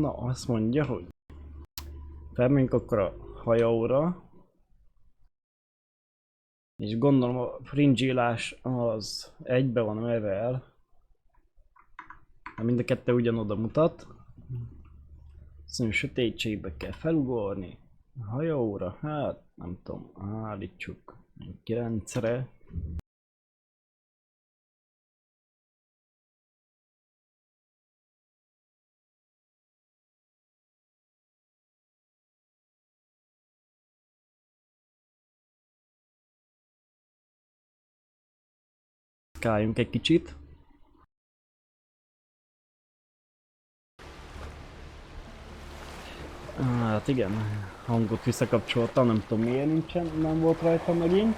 Na, azt mondja, hogy felmegyünk akkor a hajóra. És gondolom a fringillás az egybe van mevel. Mind a kettő ugyanoda mutat. Szóval sötétségbe kell felugorni. A hajóra, hát nem tudom, állítsuk 9-re. Káljunk egy kicsit. Hát igen, hangot visszakapcsoltam, nem tudom miért nincsen, nem volt rajta megint.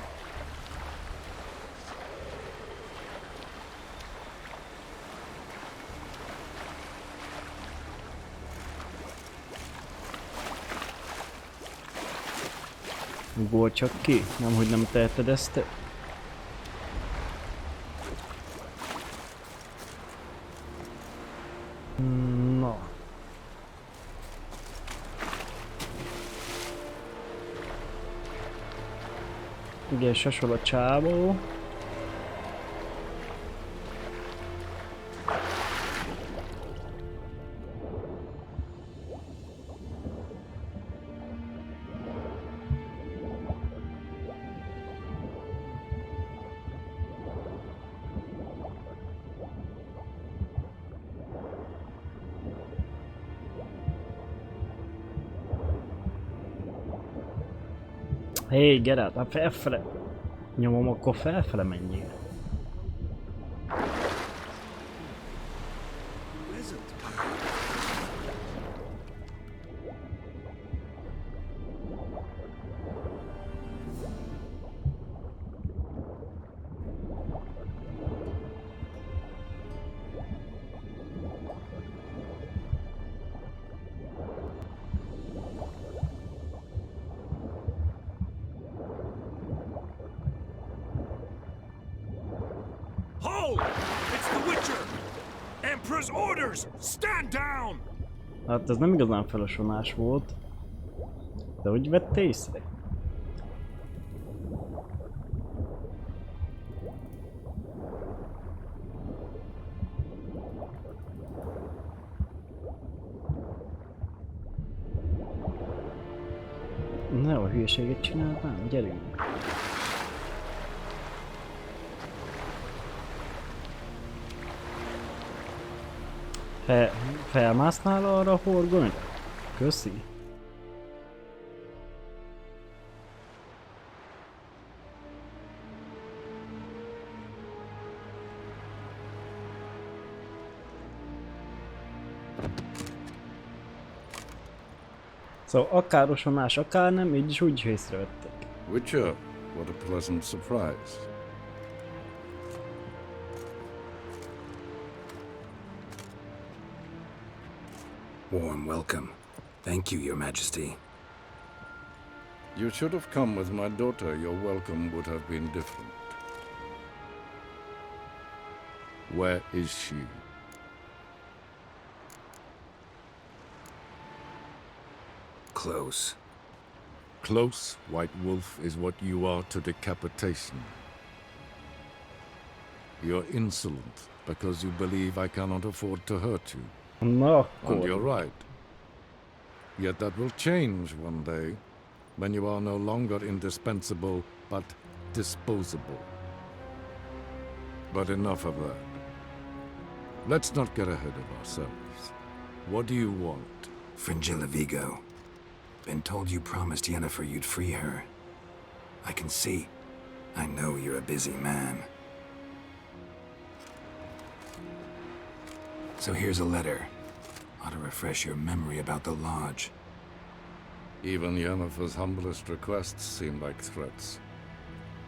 Ugorj csak ki, nemhogy nem teheted ezt. Na. Igen, sasol a csávó. Hey, get out, hát felfele. Nyomom, akkor felfele menjél. Hát ez nem igazán felosonás volt. De hogy vette észre? Ne a hülyeséget csináltál, gyerünk! Felmásznál arra a horgonyra? Köszi. Szóval akár osonás, akár nem, így is úgy is észrevették. Witcher, what a pleasant surprise. Warm welcome. Thank you, Your Majesty. You should have come with my daughter. Your welcome would have been different. Where is she? Close. Close, White Wolf, is what you are to decapitation. You're insolent because you believe I cannot afford to hurt you. Na And akkor. you're right. Yet that will change one day, when you are no longer indispensable, but disposable. But enough of that. Let's not get ahead of ourselves. What do you want? Fringilla Vigo. Been told you promised Yennefer you'd free her. I can see. I know you're a busy man. So here's a letter. Ought to refresh your memory about the lodge. Even Yennefer's humblest requests seem like threats.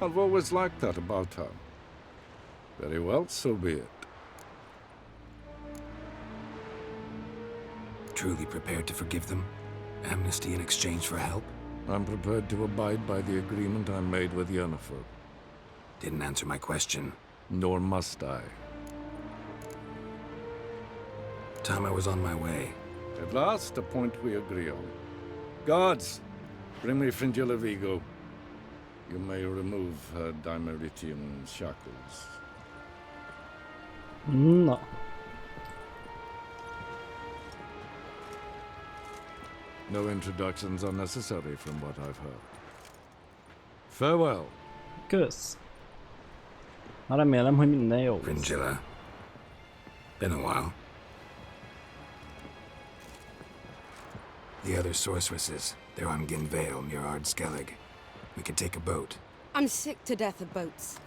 I've always liked that about her. Very well, so be it. Truly prepared to forgive them? Amnesty in exchange for help? I'm prepared to abide by the agreement I made with Yennefer. Didn't answer my question. Nor must I. Time I was on my way. At last, a point we agree on. Guards, bring me Fringilla Vigo. You may remove her dimeritium shackles. Na. No introductions are necessary from what I've heard. Farewell. Kösz. Na remélem, hogy minden jó lesz. Fringilla. Been a while. The other sorceresses, they're on Ginvale near Ardskellig. We could take a boat. I'm sick to death of boats.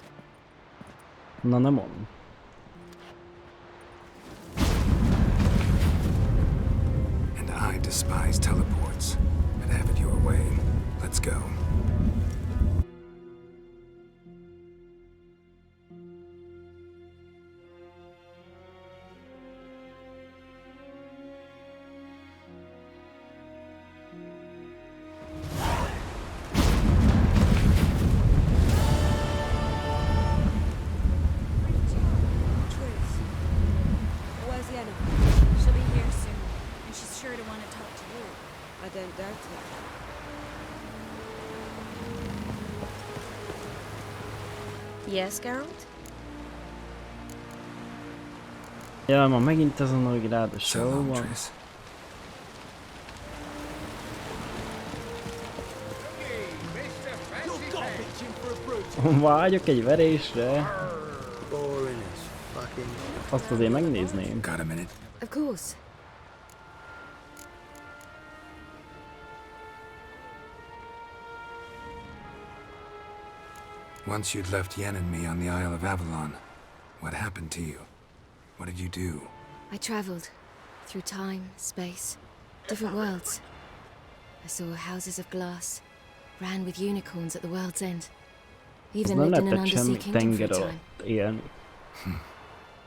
Na nem mond. And I despise teleports. But have it your way. Let's go. Where's Yenna? She'll be here soon, and she's sure to want to talk to you. I don't doubt it. Yes, Geralt? Ja, ma megint ez a nagy rád, So sehol long, van. Triss. Vágyok egy verésre. Boring as fucking. Azt azért megnézném. Got a minute? Of course. Once you'd left Yen and me on the Isle of Avalon, what happened to you? What did you do? I traveled through time, space, different worlds. I saw houses of glass, ran with unicorns at the world's end. Even Nem lived in an lehetett semmi undersea kingdom for tenger a time. alatt élni.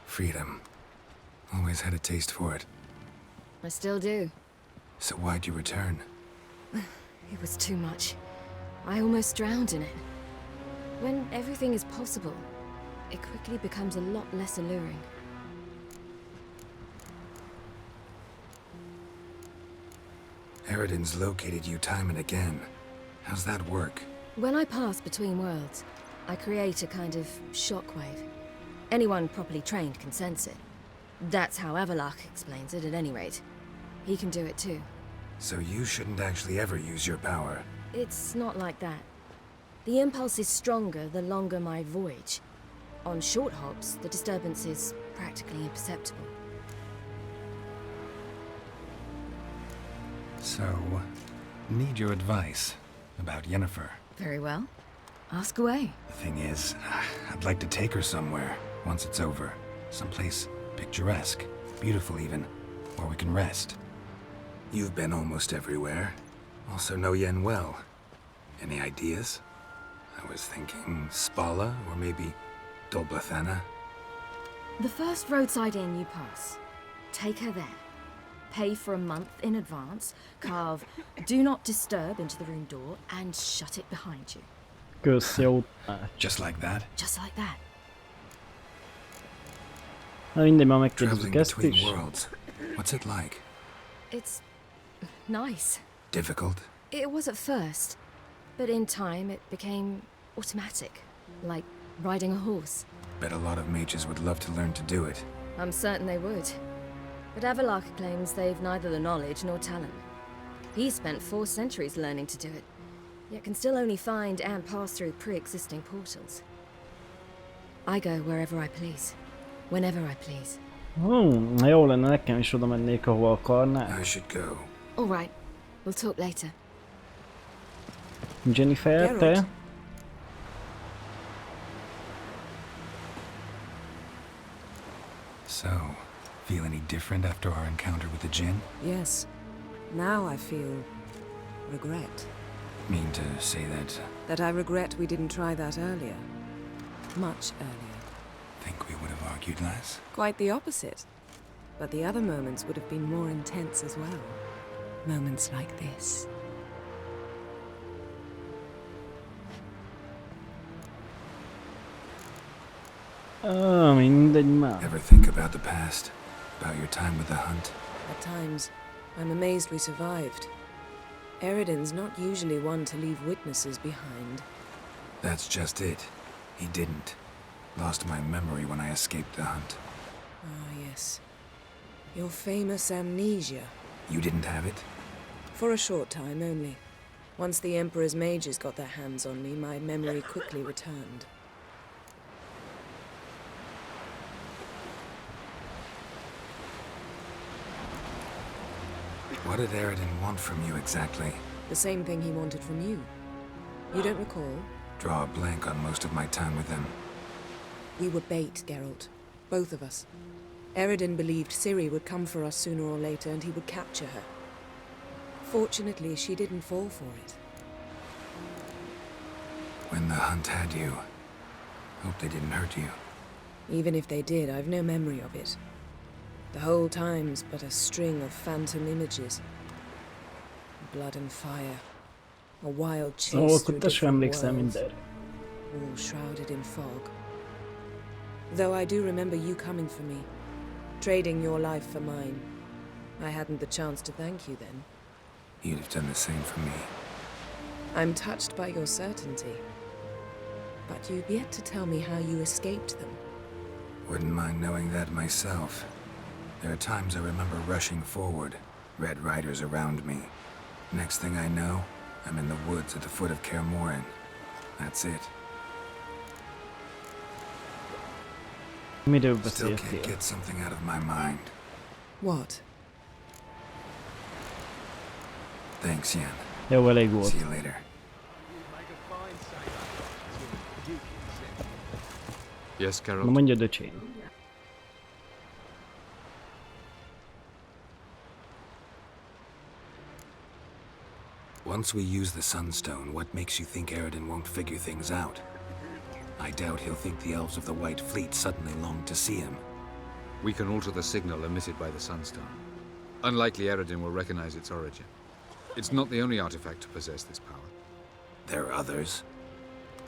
Freedom. Always had a taste for it. I still do. So why'd you return? It was too much. I almost drowned in it. When everything is possible, it quickly becomes a lot less alluring. Eridan's located you time and again. How's that work? When I pass between worlds, I create a kind of shockwave. Anyone properly trained can sense it. That's how Avalok explains it, at any rate. He can do it too. So you shouldn't actually ever use your power. It's not like that. The impulse is stronger the longer my voyage. On short hops, the disturbance is practically imperceptible. So, need your advice about Yennefer. Very well. Ask away. The thing is, I'd like to take her somewhere once it's over. Someplace picturesque, beautiful even, where we can rest. You've been almost everywhere. Also know Yen well. Any ideas? I was thinking Spala or maybe Dolblathana. The first roadside inn you pass. Take her there. Pay for a month in advance, carve "Do not disturb" into the room door, and shut it behind you. Kösz, jó. Just like that? Just like that. Na mindegy, már Traveling megkérdezzük ezt between is. worlds. What's it like? It's nice. Difficult? It was at first, but in time it became automatic, like riding a horse. Bet a lot of mages would love to learn to do it. I'm certain they would. But Avalok claims they've neither the knowledge nor talent. He spent 4 centuries learning to do it, yet can still only find and pass through pre-existing portals. I go wherever I please, whenever I please. Na jó lenne, nekem is oda mennék, ahova akarnál. I should go. All right, we'll talk later. Jennifer, te? Geralt. So, feel any different after our encounter with the Jinn? Yes. Now I feel regret. Mean to say that That I regret we didn't try that earlier. Much earlier. think we would have argued less? Quite the opposite. But the other moments would have been more intense as well. Moments like this. Mindegy már. Ever think about the past? About your time with the hunt? At times, I'm amazed we survived. Eridan's not usually one to leave witnesses behind. That's just it. He didn't. Lost my memory when I escaped the hunt. Ah, yes. Your famous amnesia. You didn't have it? For a short time only. Once the Emperor's mages got their hands on me, my memory quickly returned. What did Eridan want from you exactly? The same thing he wanted from you. You don't recall? Draw a blank on most of my time with him. We were bait, Geralt. Both of us. Eridan believed Ciri would come for us sooner or later and he would capture her. Fortunately, she didn't fall for it. When the hunt had you, hope they didn't hurt you. Even if they did, I've no memory of it. The whole time's but a string of phantom images. Blood and fire. A wild chase Szóval through akkor te sem different emlékszel worlds, mindenre. all shrouded in fog. Though I do remember you coming for me, trading your life for mine. I hadn't the chance to thank you then. You'd have done the same for me. I'm touched by your certainty. But you've yet to tell me how you escaped them. Wouldn't mind knowing that myself. There are times I remember rushing forward, Red Riders around me. Next thing I know, I'm in the woods at the foot of Kaer Morhen. That's it. Miről Still can't beszéltél? get something out of my mind. What? Thanks, Yen. Jó, elég volt. See you later. Yes, Na Geralt? mondjad, öcsém. Once we use the Sunstone, what makes you think Eridan won't figure things out? I doubt he'll think the elves of the White Fleet suddenly long to see him. We can alter the signal emitted by the Sunstone. Unlikely Eridan will recognize its origin. It's not the only artifact to possess this power. There are others?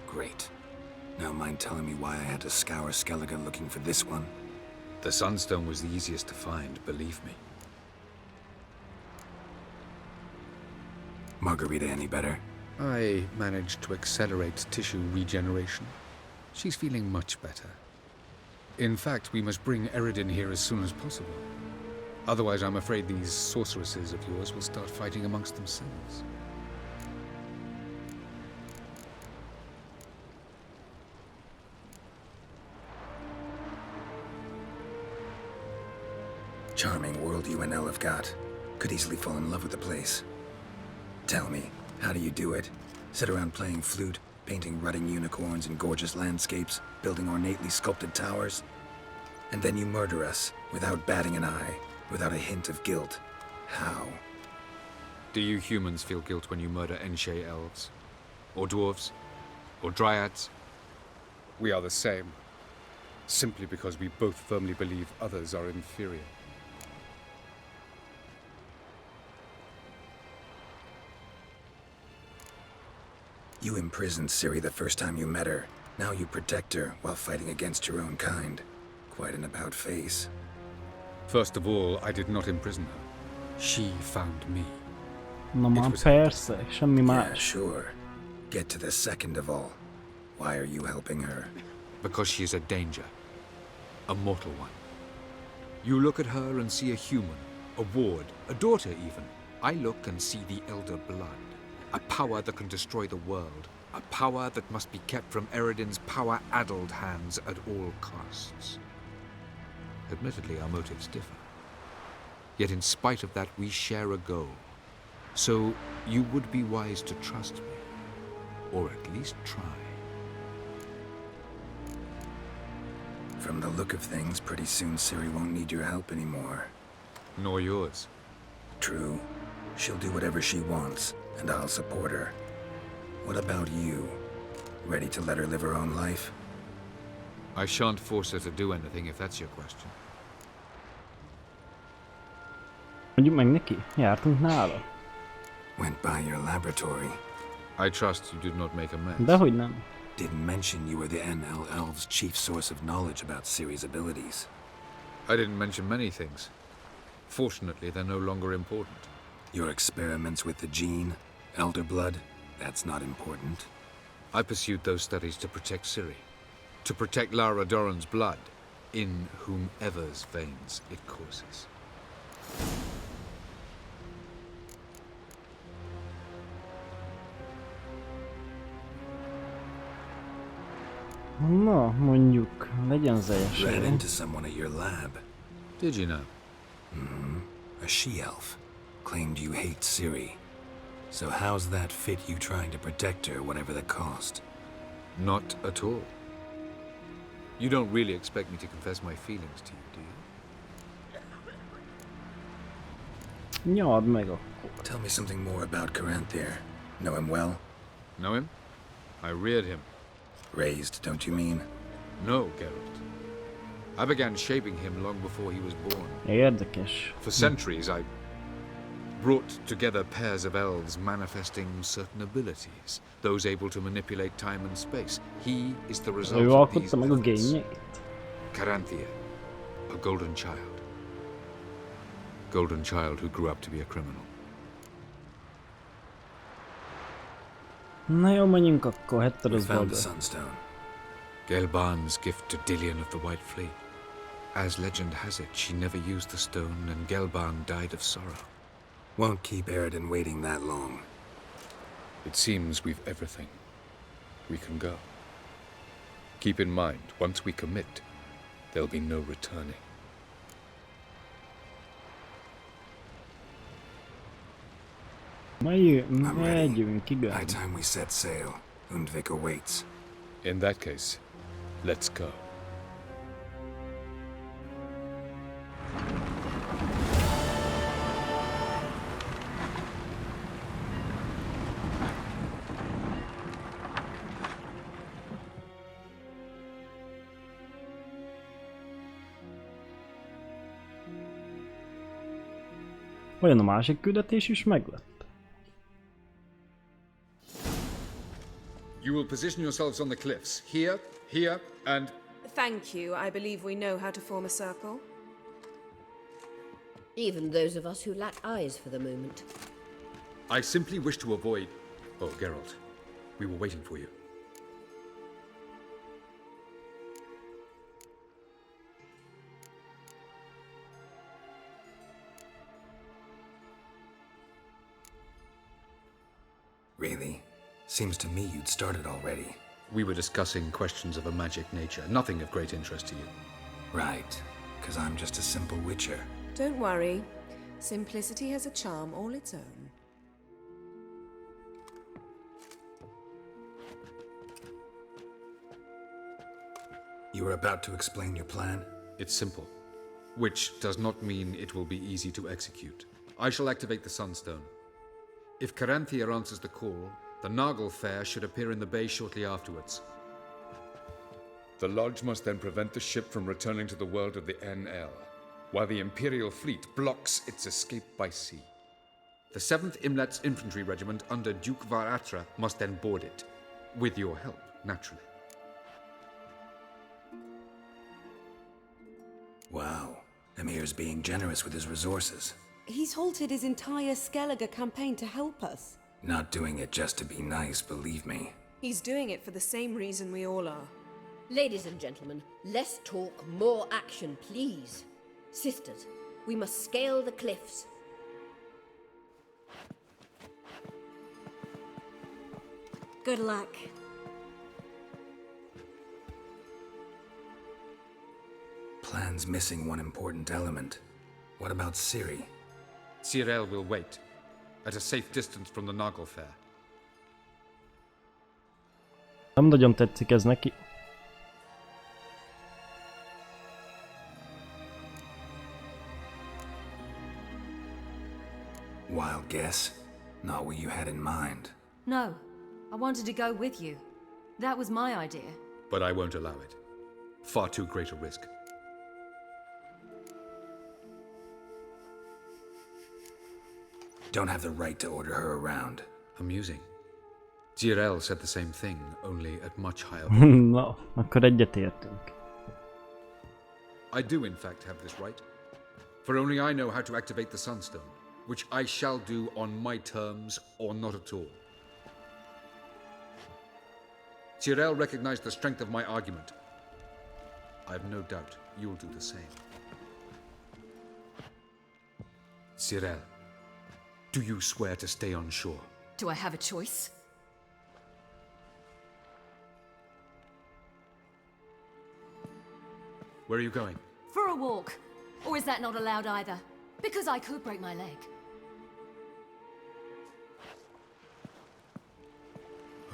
Great. Now mind telling me why I had to scour Skellige looking for this one? The Sunstone was the easiest to find, believe me. Margarita any better? I managed to accelerate tissue regeneration. She's feeling much better. In fact, we must bring Eridan here as soon as possible. Otherwise, I'm afraid these sorceresses of yours will start fighting amongst themselves. Charming world you and Elle have got. Could easily fall in love with the place. Tell me, how do you do it? Sit around playing flute, painting rutting unicorns in gorgeous landscapes, building ornately sculpted towers? And then you murder us, without batting an eye, without a hint of guilt. How? Do you humans feel guilt when you murder Enshe elves? Or dwarves? Or dryads? We are the same. Simply because we both firmly believe others are inferior. You imprisoned Ciri the first time you met her. Now you protect her while fighting against your own kind. Quite an about-face. First of all, I did not imprison her. She found me. Na már persze, semmi Yeah, más. sure. Get to the second of all. Why are you helping her? Because she is a danger. A mortal one. You look at her and see a human, a ward, a daughter even. I look and see the Elder Blood. A power that can destroy the world. A power that must be kept from Eridan's power-addled hands at all costs. Admittedly, our motives differ. Yet in spite of that, we share a goal. So you would be wise to trust me. Or at least try. From the look of things, pretty soon Ciri won't need your help anymore. Nor yours. True. She'll do whatever she wants, and I'll support her. What about you? Ready to let her live her own life? I shan't force her to do anything if that's your question. Mondjuk meg neki, jártunk nála. Went by your laboratory. I trust you did not make a mess. Dehogy nem. Didn't mention you were the NL Elves' chief source of knowledge about Ciri's abilities. I didn't mention many things. Fortunately, they're no longer important. Your experiments with the gene, elder blood, that's not important. I pursued those studies to protect Ciri. To protect Lara Doran's blood, in whomever's veins it courses. Na, mondjuk, legyen az Ran esély. into someone at your lab. Did you know? A she-elf. Claimed you hate Ciri. So how's that fit you trying to protect her, whatever the cost? Not at all. You don't really expect me to confess my feelings to you, do you? Nyald meg akkor. Tell me something more about Caranthir. Know him well? Know him? I reared him. Raised, don't you mean? No, Geralt. I began shaping him long before he was born. Érdekes. For centuries, I brought together pairs of elves manifesting certain abilities, those able to manipulate time and space. He is the result Ő of these alkotta meg a efforts. génjeit? Caranthir, a golden child. Golden child who grew up to be a criminal. Na jó, menjünk akkor, hetted We az found the balga. Sunstone. Gelban's gift to Dillion of the White Fleet. As legend has it, she never used the stone, and Gelban died of sorrow. Won't keep Eridan waiting that long. It seems we've everything. We can go. Keep in mind, once we commit, there'll be no returning. I'm ready. Megyünk, High igen. time we set sail. Undvik awaits. In that case, let's go. Olyan a másik küldetés is meglett. You will position yourselves on the cliffs. Here, here, and... Thank you. I believe we know how to form a circle. Even those of us who lack eyes for the moment. I simply wish to avoid... Oh, Geralt. We were waiting for you. Really? Seems to me you'd started already. We were discussing questions of a magic nature, nothing of great interest to you. Right. Because I'm just a simple witcher. Don't worry. Simplicity has a charm all its own. You were about to explain your plan? It's simple, which does not mean it will be easy to execute. I shall activate the Sunstone. If Caranthir answers the call, the Nagel Fair should appear in the bay shortly afterwards. The Lodge must then prevent the ship from returning to the world of the NL, while the Imperial fleet blocks its escape by sea. The 7th Imlet's infantry regiment under Duke Varatra must then board it. With your help, naturally. Wow. Emir's being generous with his resources. He's halted his entire Skellige campaign to help us. Not doing it just to be nice, believe me. He's doing it for the same reason we all are. Ladies and gentlemen, less talk, more action, please. Sisters, we must scale the cliffs. Good luck. Plan's missing one important element. What about Ciri? Cyril will wait, at a safe distance from the Nagel Fair. Nem nagyon tetszik ez neki. Wild guess? Not what you had in mind. No, I wanted to go with you. That was my idea. But I won't allow it. Far too great a risk. Don't have the right to order her around. Amusing. Cyril said the same thing, only at much higher. Na, akkor egyetértünk. I do in fact have this right. For only I know how to activate the Sunstone, which I shall do on my terms or not at all. Tyrell recognized the strength of my argument. I have no doubt you'll do the same. Tyrell, do you swear to stay on shore? Do I have a choice? Where are you going? For a walk. Or is that not allowed either? Because I could break my leg.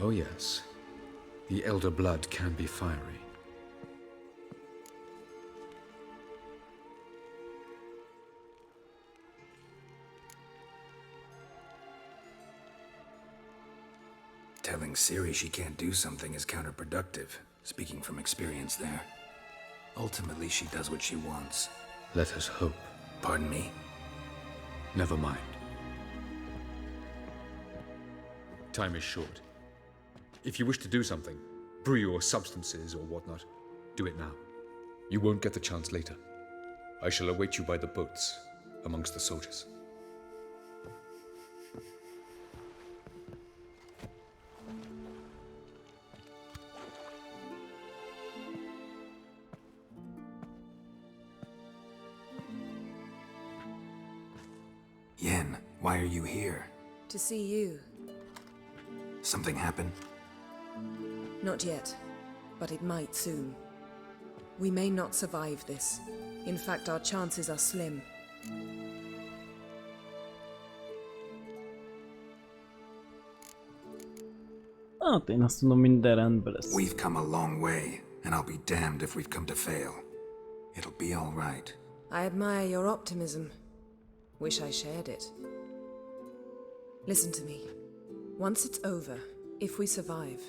Oh yes. The Elder Blood can be fiery. Telling Ciri she can't do something is counterproductive, speaking from experience there. Ultimately, she does what she wants. Let us hope. Pardon me? Never mind. Time is short. If you wish to do something, brew your substances or whatnot, do it now. You won't get the chance later. I shall await you by the boats, amongst the soldiers. Yen, why are you here? To see you. Something happen? Not yet, but it might soon. We may not survive this. In fact, our chances are slim. Hát én azt mondom, minden rendben lesz. We've come a long way, and I'll be damned if we've come to fail. It'll be all right. I admire your optimism. Wish I shared it. Listen to me. Once it's over, if we survive,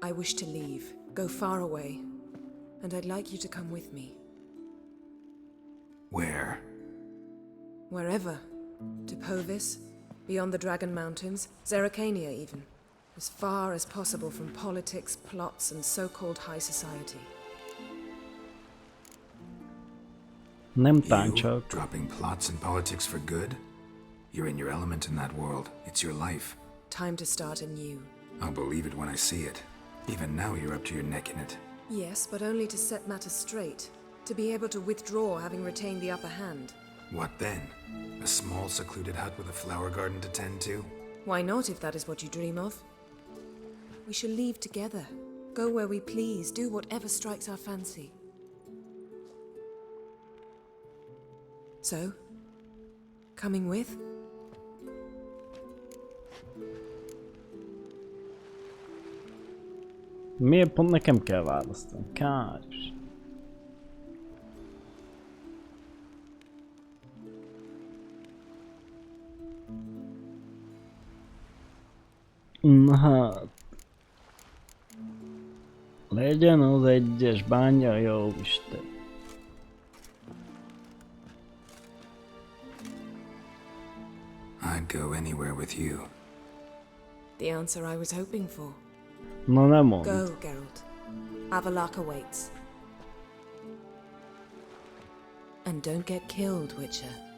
I wish to leave, go far away, and I'd like you to come with me. Where? Wherever. To Povis, beyond the Dragon Mountains, Zeracania even. As far as possible from politics, plots, and so-called high society. Nem You táncsok. dropping plots and politics for good? You're in your element in that world. It's your life. Time to start anew. I'll believe it when I see it. Even now you're up to your neck in it. Yes, but only to set matters straight. To be able to withdraw having retained the upper hand. What then? A small secluded hut with a flower garden to tend to? Why not, if that is what you dream of? We shall leave together. Go where we please, do whatever strikes our fancy. So, coming with? Miért pont nekem kell választani? Káros. Na hát. Legyen az egyes bánja, jó Isten. I'd go anywhere with you. The answer I was hoping for. Na nem mond. Go, Geralt. Avalok awaits. And don't get killed, Witcher.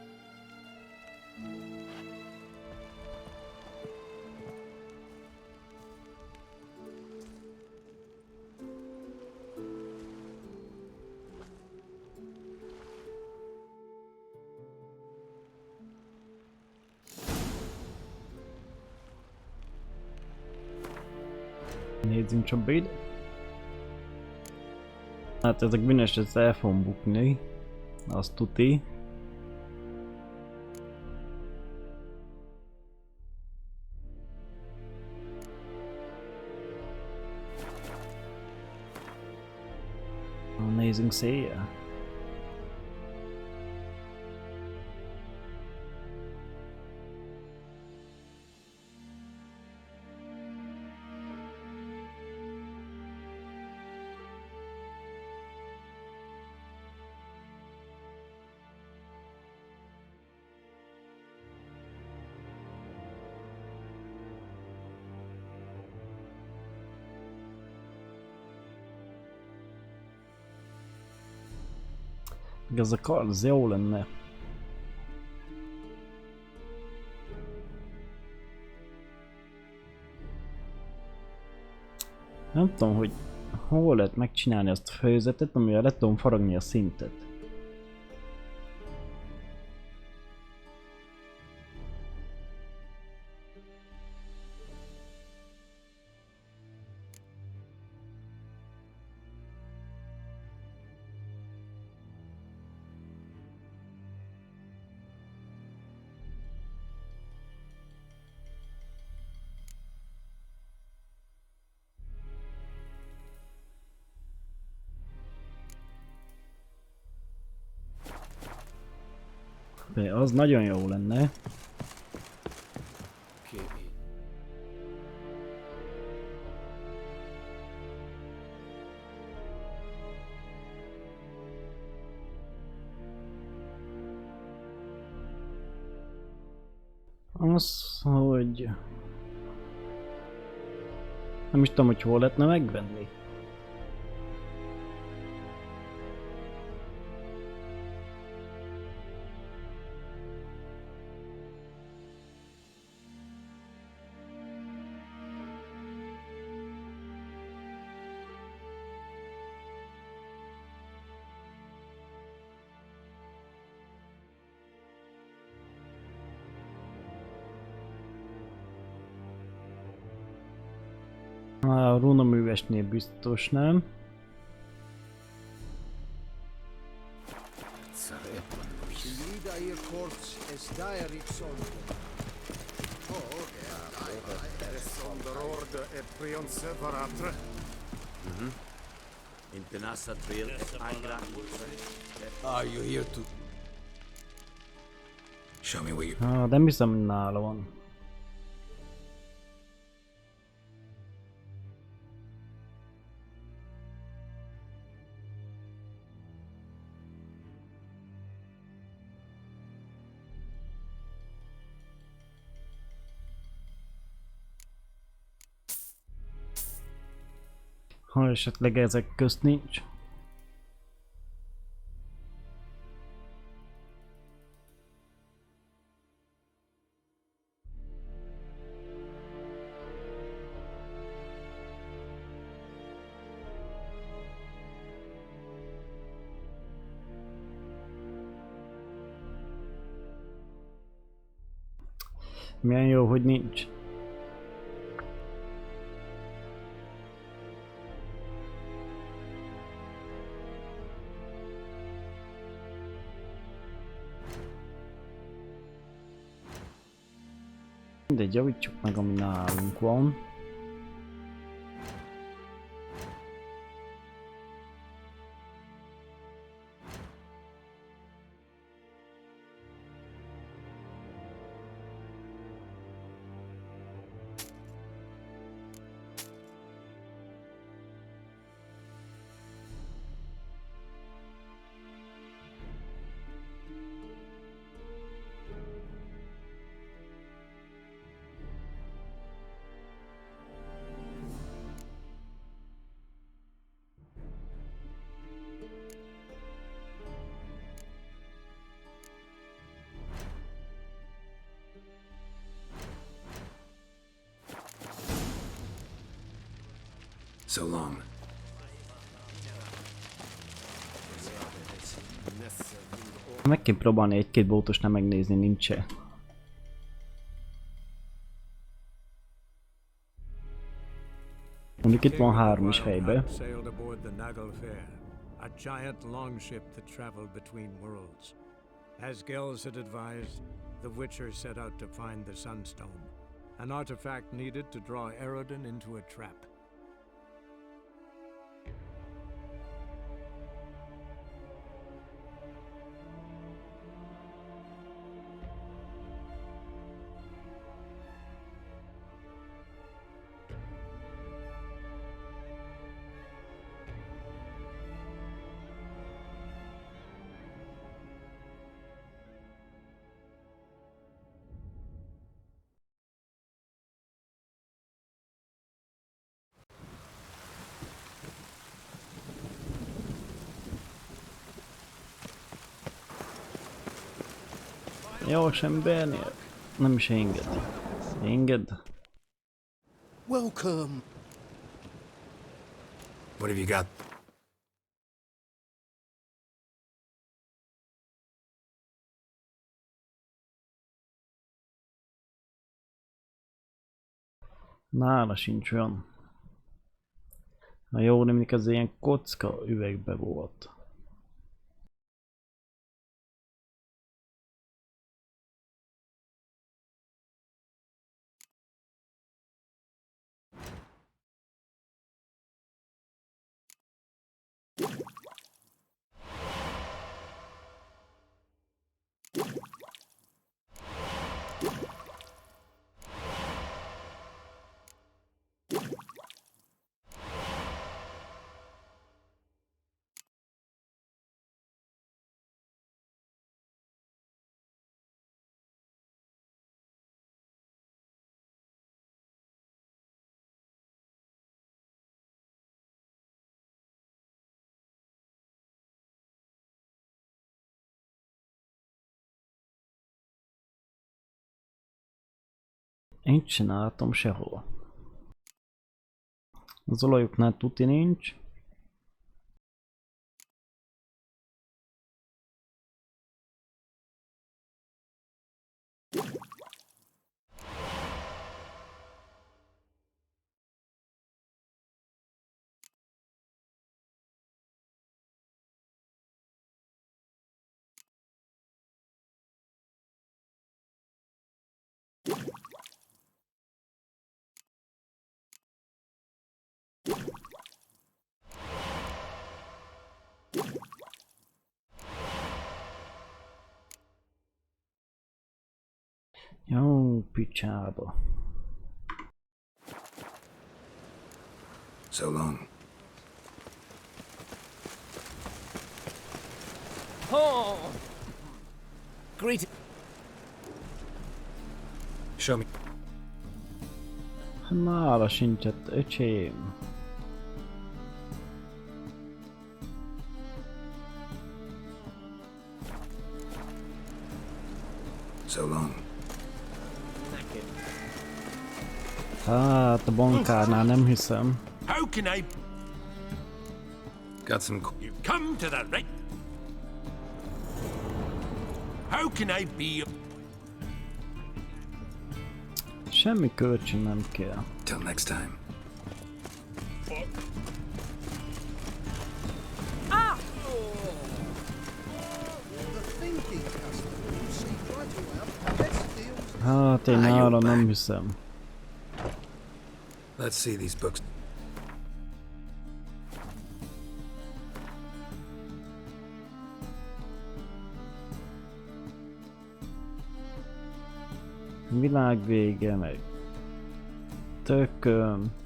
Nézzünk csak be ide. Hát ezek bűnöset el fogom bukni. Azt tuti. Nézzünk széjjel. Ez a kard, ez jó lenne. Nem tudom, hogy hol lehet megcsinálni azt a fejezetet, amivel le tudom faragni a szintet. De az nagyon jó lenne. Az, hogy... Nem is tudom, hogy hol lehetne megvenni. A runaművesnél biztos nem. Are you here to... Show me where you... Nem hiszem, hogy nála van. Ha esetleg ezek közt nincs. Milyen jó, hogy nincs. Mindegy, javítsuk meg, ami nálunk van. So long. Meg kell próbálni egy-két bótos nem megnézni, nincs se. Mondjuk itt van 3 is helybe. A giant longship that traveled between worlds. As Gels had advised, the Witcher set out to find the Sunstone, an artifact needed to draw Eredin into a trap. Jós embernél nem is enged. Enged. Welcome. What have you got? Nála sincs olyan. Na jó, nem ez ilyen kocka üvegbe volt. Én csináltam sehol. Az olajuknál tuti nincs. Jó, picsába. So long. Oh! Great. Show me. Nála sincs ott, öcsém. So long. Hát a bankárnál nem hiszem. How can I? Got some. You come to the right. How can I be? Semmi kölcsön nem kell. Till next time. Ah! The thinking customer will see right away our best deals. Hát én nála nem hiszem. Let's see these books. Világ vége meg. Tököm.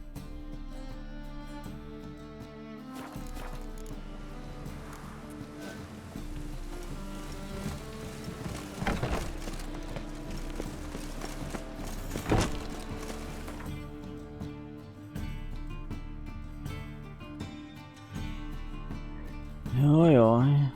Jajjaj.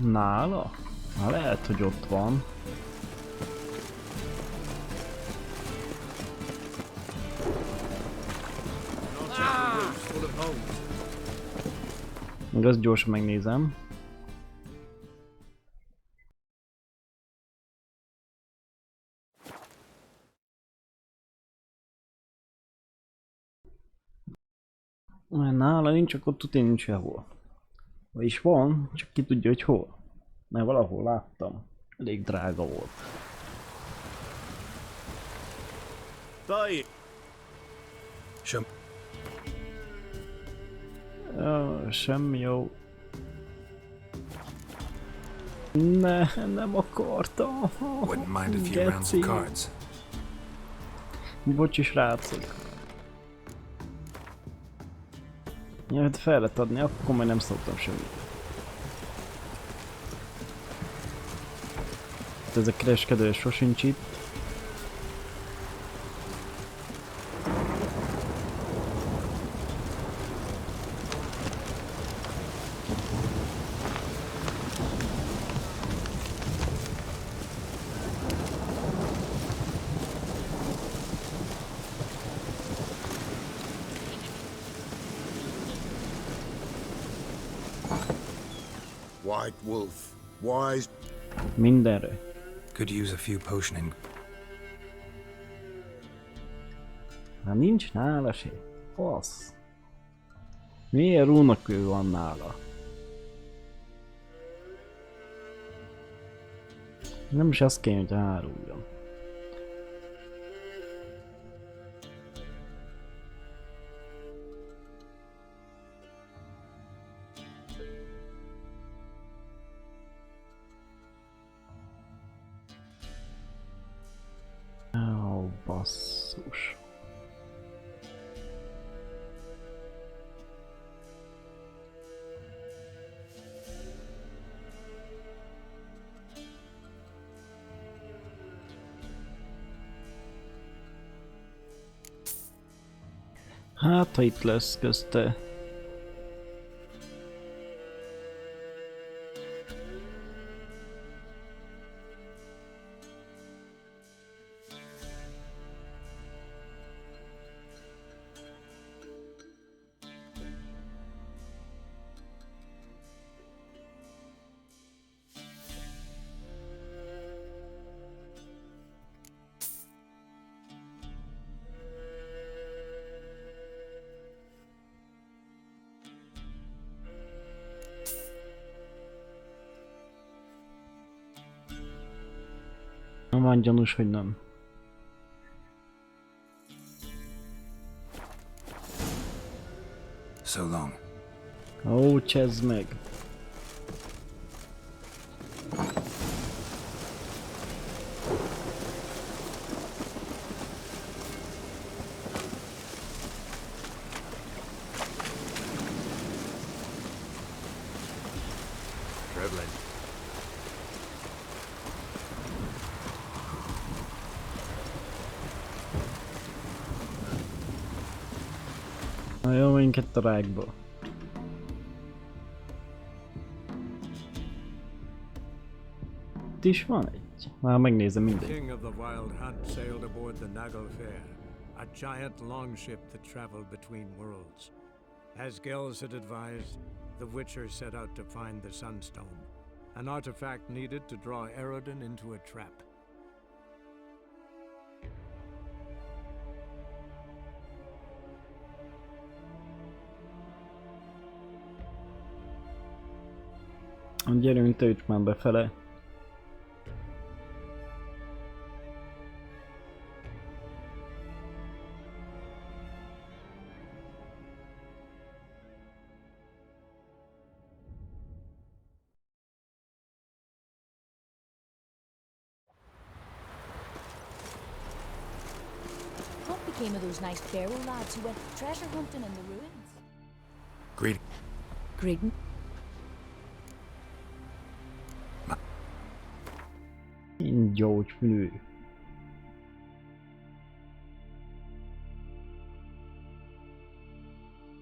Nála? Hát lehet, hogy ott van. Még azt gyorsan megnézem. Nála nincs, akkor tuti nincs sehol. Vagyis van, csak ki tudja, hogy hol. Mert valahol láttam. Elég drága volt. Semmi jó. Ne, nem akartam. Wouldn't mind a few rounds of cards. Bocsi, srácok. Ja, hát fel lehet adni, akkor már nem szóltam semmit. Ez a kereskedő sosincs itt. White wolf, wise. Mindenre. Could use a few potioning. Hát nincs nála se. Fasz. Milyen rúnakő van nála? Nem is azt kéne, hogy áruljon. Ó, basszus. Hát, ha itt lesz közte. Van gyanús, hogy nem. So long. Ó, csezd meg. Na jó, minket a rákba. Itt is van egy. Már megnézem mindegy. King of the Wild Hunt sailed aboard the Nagle Fair, a giant longship that traveled between worlds. As Gels had advised, the Witcher set out to find the Sunstone, an artifact needed to draw Eredin into a trap. Gyerünk, töltsd már befele. What became of those nice Barrow lads who went treasure hunting in the ruins? Greeting. Gyógyfülő.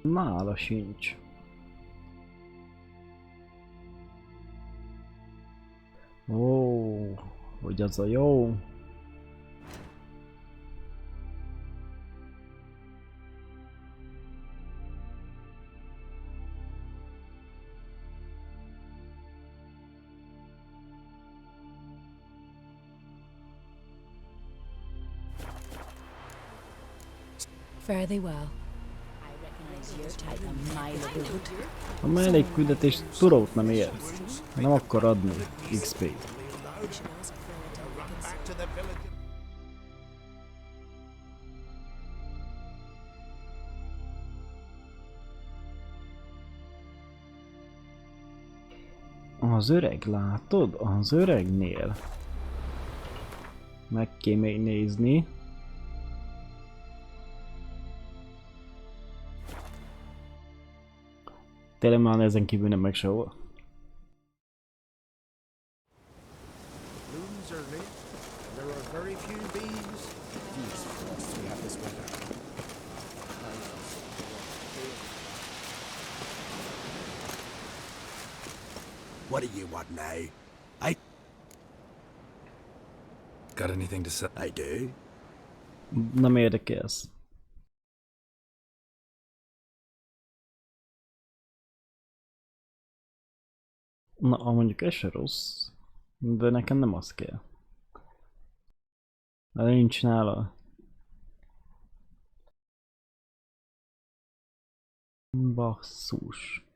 Nála sincs. Ó, hogy az a jó. Fare thee well. I recognize your type a mile ago. Ha mellékküldetés turót nem ér, nem akar adni XP-t. Az öreg, látod? Az öregnél. Meg kell még nézni. Tényleg már ezen kívül nem meg sehol. Blooms are lit, and there are very few bees. These frosts we have this winter. What do you want now? Got anything to say? I do. Nem érdekelsz. Na, mondjuk ez se rossz, de nekem nem az kell. De nincs nála. Basszus.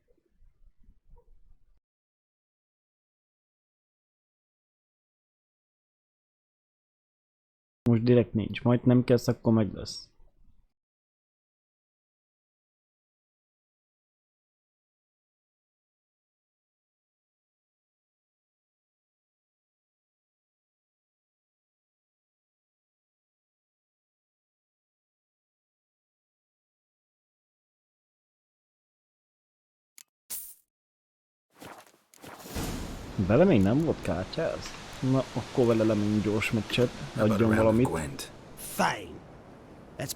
Most direkt nincs, majd nem kezd, akkor meg lesz. Vele még nem volt kártyáz? Na, akkor vele lemegyünk gyors meccset, adjon valamit. Fine. That's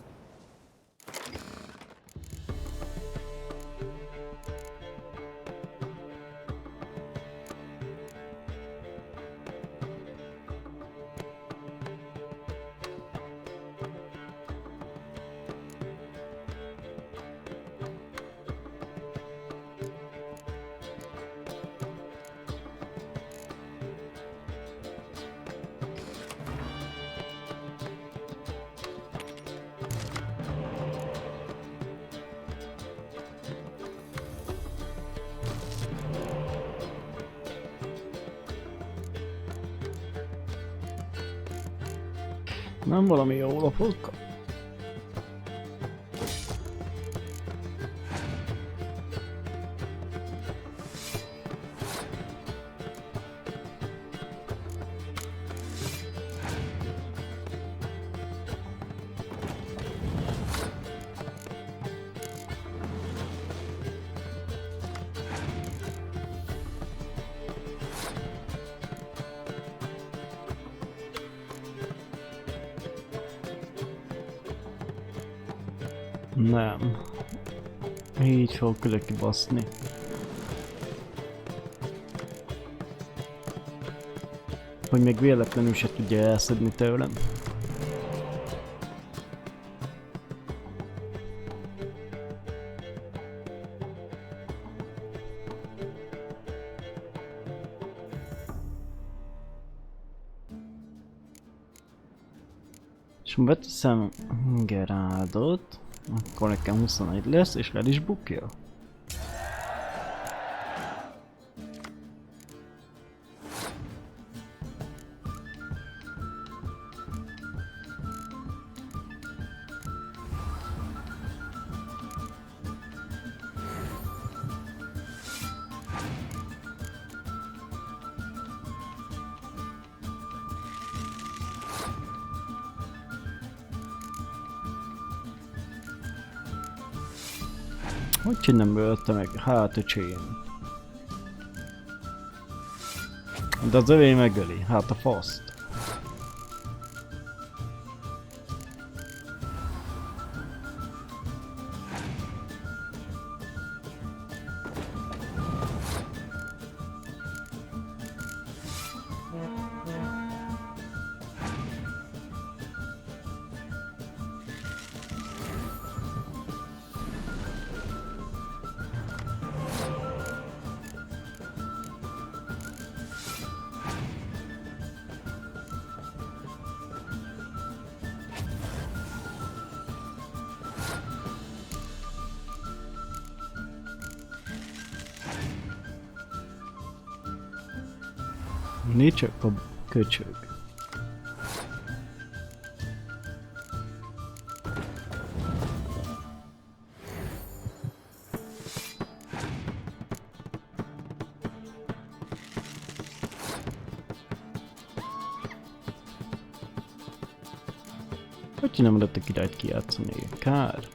Nem valami jó lapok. Nem. Így fog külön kibaszni. Hogy még véletlenül se tudja elszedni tőlem. És beteszem Gerádot, akkor nekem 21 lesz, és el is bukja. Hogy nem ölte meg? Hát öcsém. De az övé megöli, hát a faszt. Nincs csak a köcsög. Hogy nem adott a királyt kijátszani? Kár.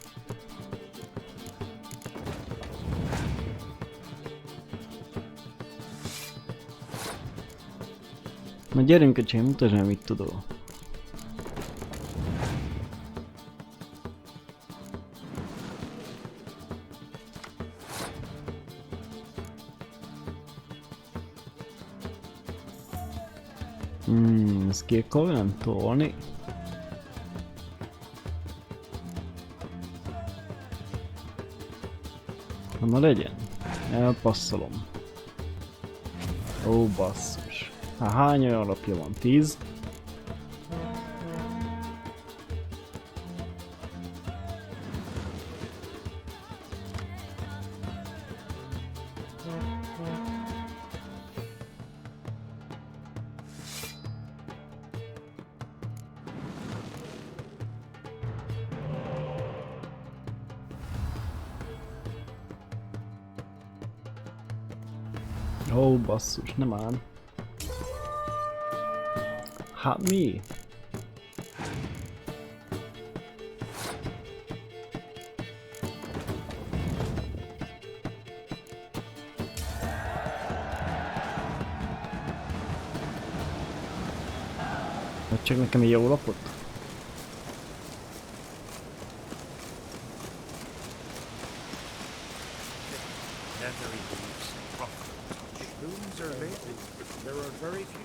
Na gyerünk öcsém, mutasd meg mit tudok. Ezt ki akarnám tolni? Na legyen, elpasszolom. Ó, basszus. Hát hány olyan lapja van? 10? Ó, basszus, nem ám. Hát mi? Vagy csak nekem egy jó lapot? Rooms are lately. There are very few.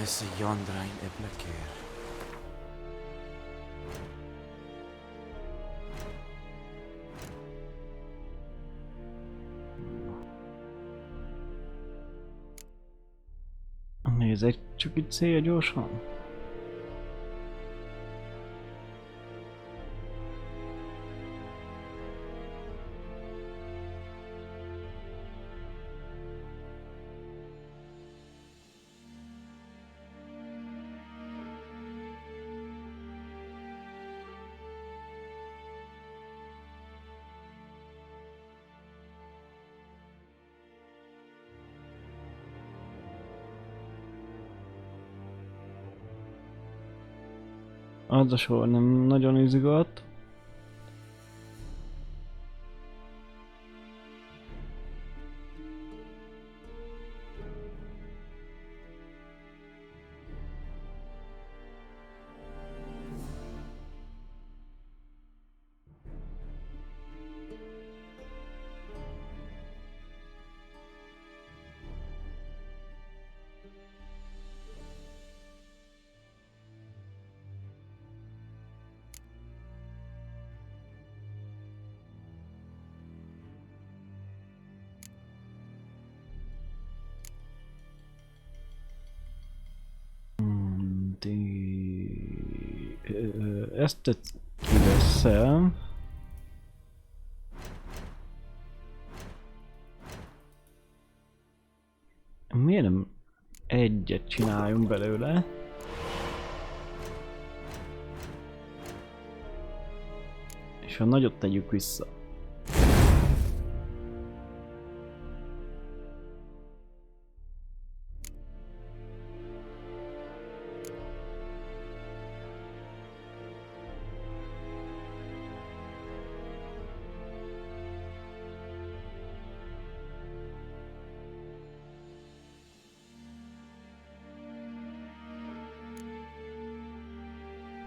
Esse Yondrain ebleker. Nézd csak itt célja gyorsan. Az a sor nem nagyon izgat. Ezt kiveszem. Miért nem egyet csináljunk belőle? És a nagyot tegyük vissza.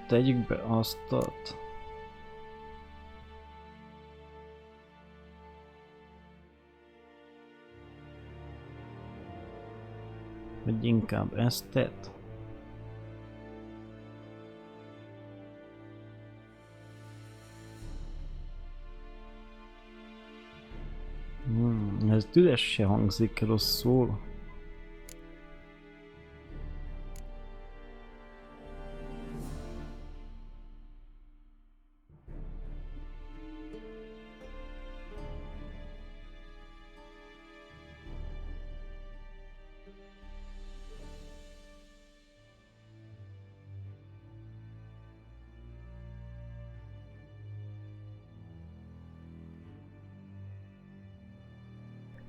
Tegyük be azt. Vagy inkább ezt tett. Ez üres se hangzik rosszul.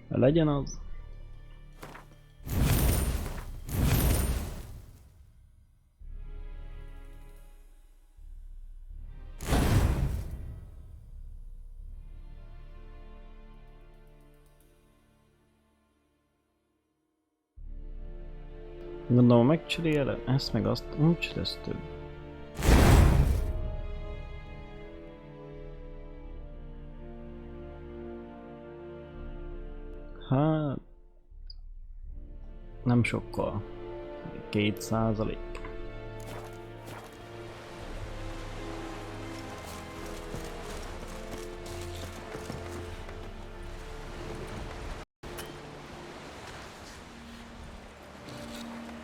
Legyen az. Gondolom megcserélem ezt meg azt, úgyse lesz több. Hát... Nem sokkal. 2%.